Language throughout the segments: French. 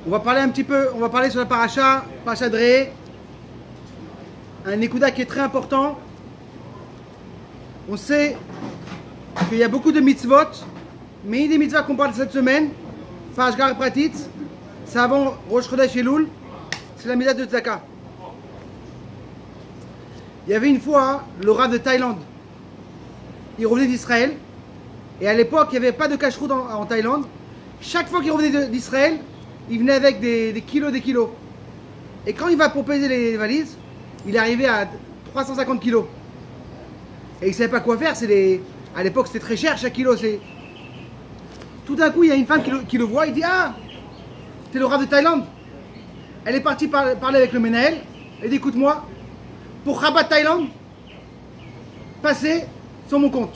On va parler un petit peu, on va parler sur la paracha de Ré, un Nekuda qui est très important. On sait qu'il y a beaucoup de mitzvot, mais une des mitzvot qu'on parle cette semaine, Fashgar Pratit, c'est avant Rosh Chodesh Elul, c'est la mitzvah de Tzaka. Il y avait une fois le Rav de Thaïlande, il revenait d'Israël, et à l'époque il n'y avait pas de cache-route en Thaïlande. Chaque fois qu'il revenait d'Israël, il venait avec des kilos. Et quand il va pour peser les valises, il est arrivé à 350 kilos. Et il ne savait pas quoi faire. À l'époque, c'était très cher, chaque kilo. Tout d'un coup, il y a une femme qui le voit. Il dit: ah, t'es le Rav de Thaïlande. Elle est partie parler avec le Menaël. Elle dit: écoute-moi, pour Rabat Thaïlande, passez sur mon compte.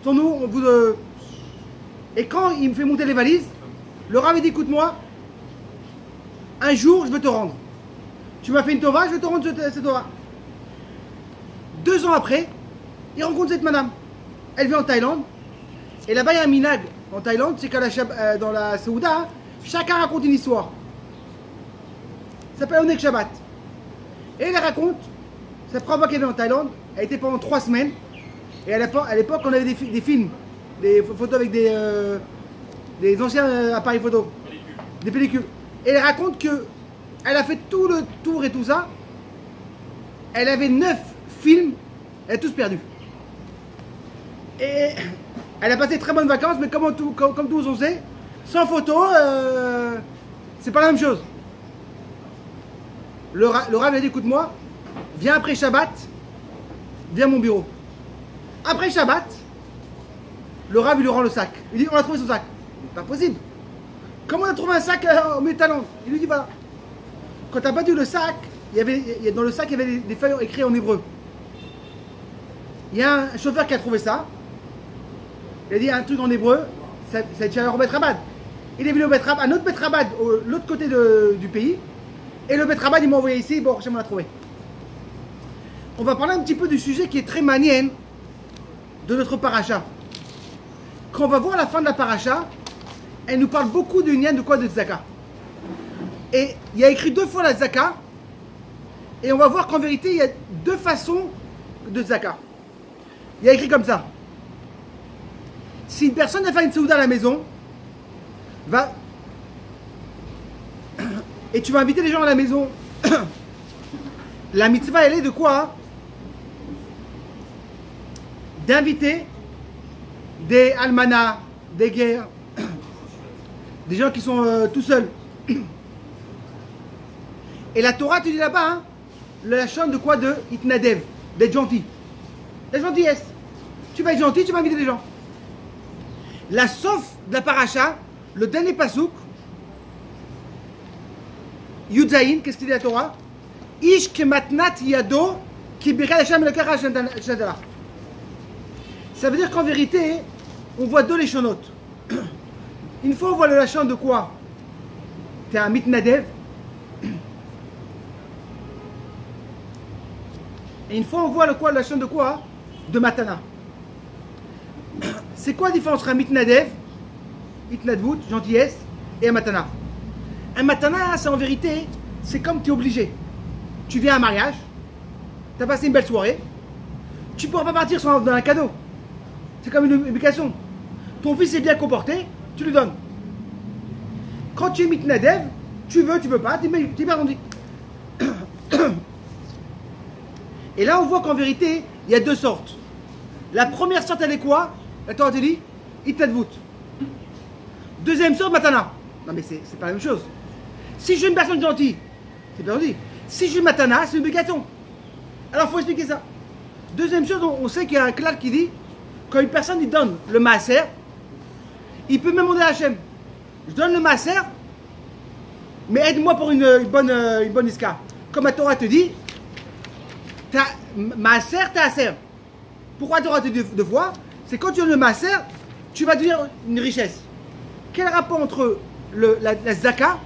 Sur nous, Et quand il me fait monter les valises, le Rav dit: écoute-moi, un jour, je veux te rendre. Tu m'as fait une tova, je vais te rendre cette tova. 2 ans après, il rencontre cette madame. Elle vient en Thaïlande. Et là-bas, il y a un minag en Thaïlande, c'est qu'à dans la Saouda, chacun raconte une histoire. Ça s'appelle Onek Shabbat. Et elle raconte, sa première fois qu'elle est en Thaïlande, elle était pendant 3 semaines. Et à l'époque, on avait des films, des photos avec des anciens appareils photo, des pellicules. Et elle raconte que elle a fait tout le tour et tout ça. Elle avait 9 films, elle a tous perdu. Et elle a passé de très bonnes vacances, mais comme tous on sait, sans photo, c'est pas la même chose. Le Rav a dit: écoute-moi, viens après Shabbat, viens à mon bureau. Après Shabbat, le Rav lui rend le sac. Il dit: on a trouvé son sac. C'est pas possible. Comment on a trouvé un sac en métal? Il lui dit: voilà. Quand tu as battu le sac, dans le sac, il y avait des feuilles écrites en hébreu. Il y a un chauffeur qui a trouvé ça. Il a dit un truc en hébreu, ça tient au Bet Rabad. Il est venu au Bet Rabad, un autre Bet Rabad, de l'autre côté du pays. Et le Bet Rabad, il m'a envoyé ici, bon, je m'en ai trouvé. On va parler un petit peu du sujet qui est très manienne de notre paracha. Quand on va voir la fin de la paracha, elle nous parle beaucoup du nien de quoi? De Tzaka. Et il y a écrit 2 fois la Tzaka. Et on va voir qu'en vérité, il y a 2 façons de Tzaka. Il y a écrit comme ça: si une personne va faire une Saouda à la maison, et tu vas inviter les gens à la maison, la mitzvah, elle est de quoi? D'inviter des almanas, des guerres, des gens qui sont tout seuls. Et la Torah te dit là-bas, la chaîne de quoi? De itnadev, d'être gentil. La gentillesse. Tu vas être gentil, tu vas inviter des gens. La sauf de la paracha, le dernier pasouk, Yudzaïn, qu'est-ce qu'il dit la Torah? Ish kematnat yado ki bira l'Hashem lekara shadala. Ça veut dire qu'en vérité, on voit 2 leshonotes. Une fois, on voit le lachon de quoi? Tu es un mitnadev. Et une fois, on voit le lachon de quoi? De matana. C'est quoi la différence entre un mitnadev, itnadvout, gentillesse, et un matana? Un matana, c'est en vérité, c'est comme tu es obligé. Tu viens à un mariage, tu as passé une belle soirée, tu ne pourras pas partir sans donner un cadeau. C'est comme une obligation. Ton fils est bien comporté, tu lui donnes. Quand tu es mitnadev, tu veux pas, tu es pas rendu. Et là, on voit qu'en vérité, il y a 2 sortes. La première sorte, elle est quoi? La Torah te dit itnadvout. Deuxième sorte, matana. Non, mais c'est pas la même chose. Si je suis une personne gentille, c'est bien dit. Si je suis matana, c'est une obligation. Alors, il faut expliquer ça. Deuxième chose, on sait qu'il y a un klal qui dit: quand une personne lui donne le maaser, il peut même demander à Hachem: je donne le maaser, mais aide-moi pour une bonne iska. Comme la Torah te dit, maaser, t'as aser. Pourquoi la Torah te dit 2 fois? C'est quand tu donnes le maaser, tu vas devenir une richesse. Quel rapport entre la zaka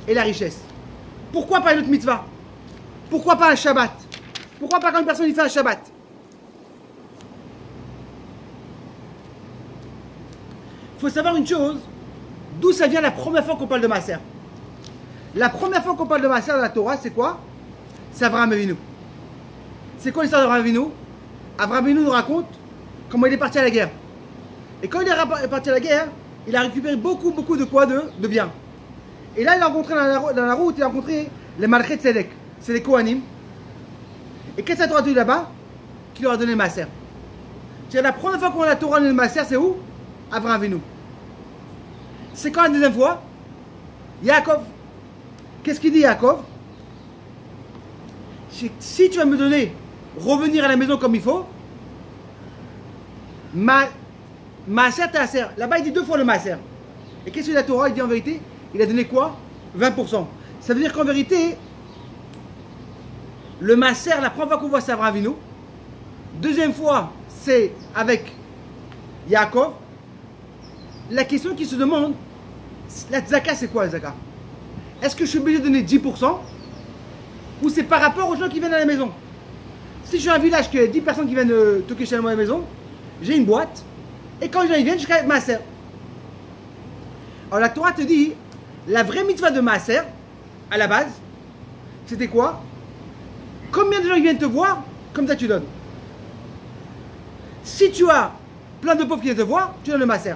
et la richesse? Pourquoi pas une autre mitzvah? Pourquoi pas un Shabbat? Pourquoi pas quand une personne fait un Shabbat? Il faut savoir une chose, d'où ça vient la première fois qu'on parle de maaser. La première fois qu'on parle de Maaser dans la Torah, c'est quoi? C'est Abraham Avinu. C'est quoi l'histoire d'Abraham Avinu? Abraham Avinu nous raconte comment il est parti à la guerre. Et quand il est parti à la guerre, il a récupéré beaucoup de quoi de bien. Et là, il a rencontré dans la route, il a rencontré les Malchet Tzedek. C'est les Kohanim. Et qu'est-ce que la Torah dit là-bas? Qui leur a donné le Maaser. C'est la première fois qu'on a la Torah donné le Maaser, c'est où? Abraham Avinu. C'est quand la deuxième fois? Yaakov. Qu'est-ce qu'il dit Yaakov? Si tu vas me donner revenir à la maison comme il faut, Maaser Taaser. Là-bas, il dit 2 fois le Maaser. Et qu'est-ce que la Torah? Il dit en vérité, il a donné quoi? 20%. Ça veut dire qu'en vérité, le Maaser, la première fois qu'on voit, c'est Abraham Avinu. Deuxième fois, c'est avec Yaakov. La question qui se demande, la tzaka, c'est quoi la tzaka? Est-ce que je suis obligé de donner 10% ou c'est par rapport aux gens qui viennent à la maison? Si je suis un village qui a 10 personnes qui viennent toquer chez moi à la maison, j'ai une boîte et quand les gens viennent, je fais Maaser. Alors la Torah te dit, la vraie mitzvah de Maaser, à la base, c'était quoi? Combien de gens qui viennent te voir, comme ça tu donnes. Si tu as plein de pauvres qui viennent te voir, tu donnes le Maaser.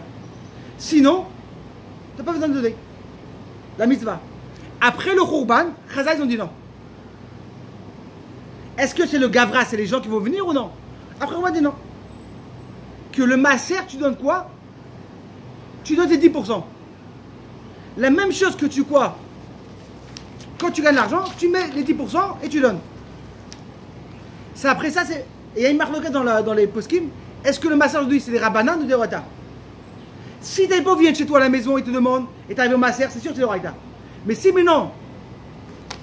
Sinon, tu n'as pas besoin de donner. La mitzvah. Après le Khurban, Chazal, ils ont dit non. Est-ce que c'est le Gavra, c'est les gens qui vont venir ou non? Après, on va dire non. Que le Maaser, tu donnes quoi? Tu donnes tes 10%. La même chose que tu quoi? Quand tu gagnes l'argent, tu mets les 10% et tu donnes. Ça, après ça, c'est. Et il y a une marque dans les poskim. Est-ce que le Maaser aujourd'hui, c'est des Rabbanan ou des Rata? Si des pauvres viennent chez toi à la maison et te demandent, et tu arrives au Maaser, c'est sûr que c'est le Rata. Mais si maintenant,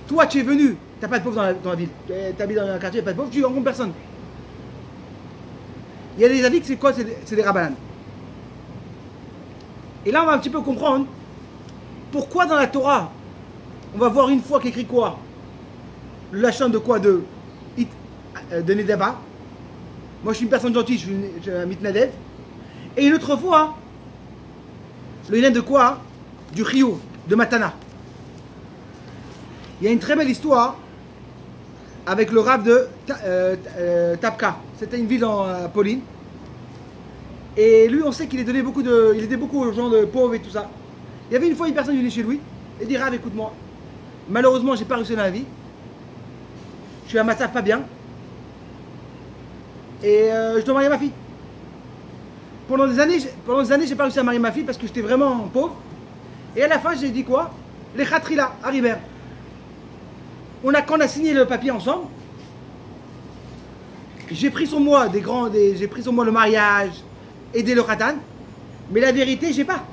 toi tu es venu, tu n'as pas de pauvres dans la ville, tu habites dans un quartier, il n'y a pas de pauvres, tu rencontres personne. Il y a des avis que c'est quoi? C'est des Rabbanan. Et là, on va un petit peu comprendre pourquoi dans la Torah, on va voir une fois qu'écrit quoi? Le lachon de quoi? De Nedava. Moi, je suis une personne gentille, je suis un mitnadev. Et une autre fois, le Hélène de quoi? Du Rio, de Matana. Il y a une très belle histoire avec le Rav de Tapka. C'était une ville en Pauline. Et lui, on sait qu'il aidait beaucoup aux gens de pauvres et tout ça. Il y avait une fois une personne qui venait chez lui et dit Rav, écoute-moi, malheureusement, j'ai pas réussi dans la vie. Je suis à Massaf pas bien. Et je dois marier ma fille. Pendant des années, j'ai pas réussi à marier ma fille parce que j'étais vraiment pauvre. Et à la fin, j'ai dit quoi? Les Khatrila arrivèrent. Quand on a signé le papier ensemble, j'ai pris sur moi le mariage, aider le Khatan, mais la vérité, j'ai pas.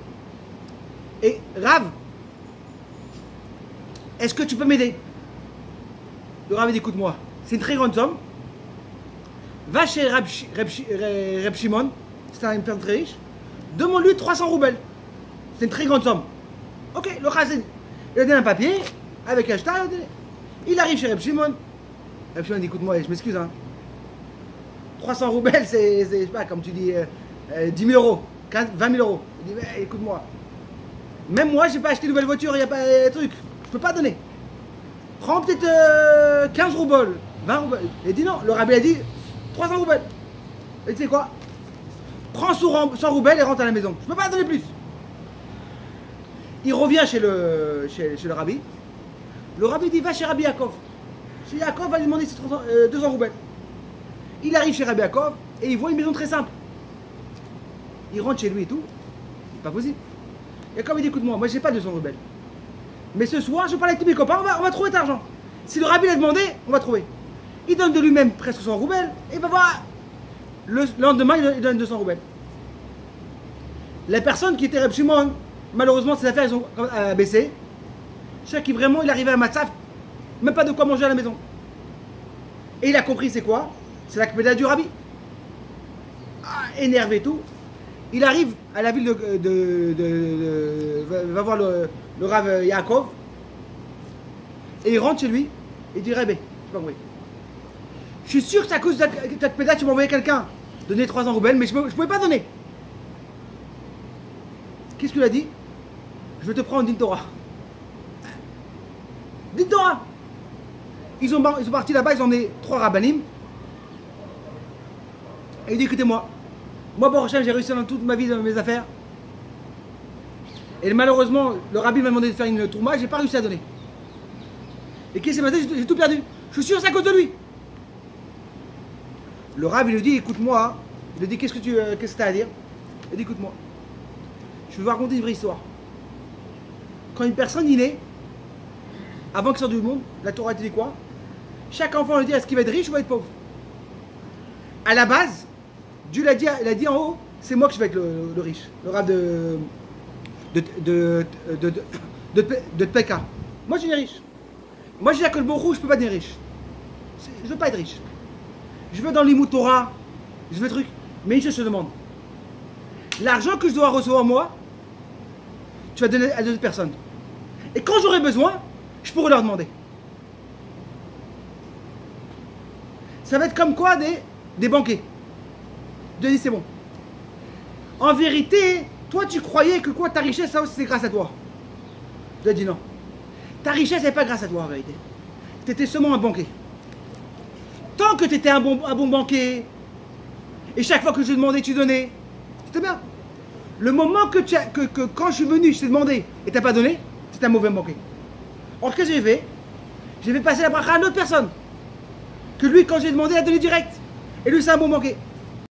Et Rav, est-ce que tu peux m'aider? Le Rav dit écoute-moi, c'est une très grande somme. Va chez Reb Shimon, c'est une personne très riche, demande-lui 300 roubles. C'est une très grande somme. Ok, le Khazin, il a donné un papier avec un shtar, il arrive chez Reb Shimon. Reb Shimon dit écoute-moi, je m'excuse, hein. 300 roubles, c'est je sais pas, comme tu dis, 10 000 euros, 20 000 euros. Il dit écoute-moi, même moi, j'ai pas acheté une nouvelle voiture, il n'y a pas de truc, je peux pas donner. Prends peut-être 15 roubles, 20 roubles. Il dit non, le rabbi a dit 300 roubles. Et tu sais quoi? Prends 100 roubles et rentre à la maison. Je peux pas donner plus. Il revient chez le rabbi. Le rabbi dit va chez Rabbi Yaakov. Chez Yaakov va lui demander 200 roubles. Il arrive chez Rabbi Yaakov et il voit une maison très simple. Il rentre chez lui et tout. C'est pas possible. Yaakov il dit écoute-moi, moi j'ai pas 200 roubles. Mais ce soir, je parle avec tous mes copains, on va trouver cet argent. Si le rabbi l'a demandé, on va trouver. Il donne de lui-même presque 100 roubles et il va voir. Le lendemain, il donne 200 roubles. La personne qui était Reb Shimon, malheureusement, ses affaires ils ont baissé. Chaque qui vraiment, il arrivait à Matzaf, même pas de quoi manger à la maison. Et il a compris c'est quoi? C'est la kpeda du rabbi. Énervé et tout. Il arrive à la ville va voir le Rav Yaakov. Et il rentre chez lui et il dit Rabbi, je sais pas je suis sûr que c'est à cause de ta kpeda tu m'as envoyé quelqu'un donner 300 roubles, mais je ne pouvais pas donner. Qu'est-ce qu'il a dit? Je vais te prendre une Torah. Dites Torah. Ils sont partis là-bas, ils ont des 3 rabbinim. Et il dit écoutez-moi, moi pour Hachem, j'ai réussi dans toute ma vie dans mes affaires. Et malheureusement, le rabbi m'a demandé de faire une tourma, j'ai pas réussi à donner. Et qu'est-ce qui s'est passé? J'ai tout perdu. Je suis sûr c'est à cause de lui. Le rabbi lui dit écoute-moi. Il lui dit qu'est-ce que tu as à dire? Il dit écoute-moi. Je vais vous raconter une vraie histoire. Quand une personne il est, avant qu'il sorte du monde, la Torah te dit quoi? Chaque enfant lui dit est-ce qu'il va être riche ou va être pauvre? À la base, Dieu il a dit en haut, c'est moi que je vais être le riche, le rab de Pekka. Moi je suis riche. Moi je dis que le bon rouge, je peux pas devenir riche. Je veux pas être riche. Je veux dans l'imout Torah, je veux truc. Mais une chose je te demande. L'argent que je dois recevoir moi, tu vas donner à d'autres personnes. Et quand j'aurai besoin, je pourrai leur demander. Ça va être comme quoi des banquiers. Dieu dit c'est bon. En vérité, toi tu croyais que quoi ta richesse, ça c'est grâce à toi. Dieu dit non. Ta richesse n'est pas grâce à toi en vérité. Tu étais seulement un banquier. Tant que tu étais un bon banquier, et chaque fois que je demandais, tu donnais, c'était bien. Le moment que quand je suis venu, je t'ai demandé et tu n'as pas donné, c'est un mauvais banquier. Or, qu'est-ce que j'ai fait? J'ai fait passer la bracha à une autre personne. Que lui, quand j'ai demandé, il a donné direct. Et lui, c'est un bon banquier.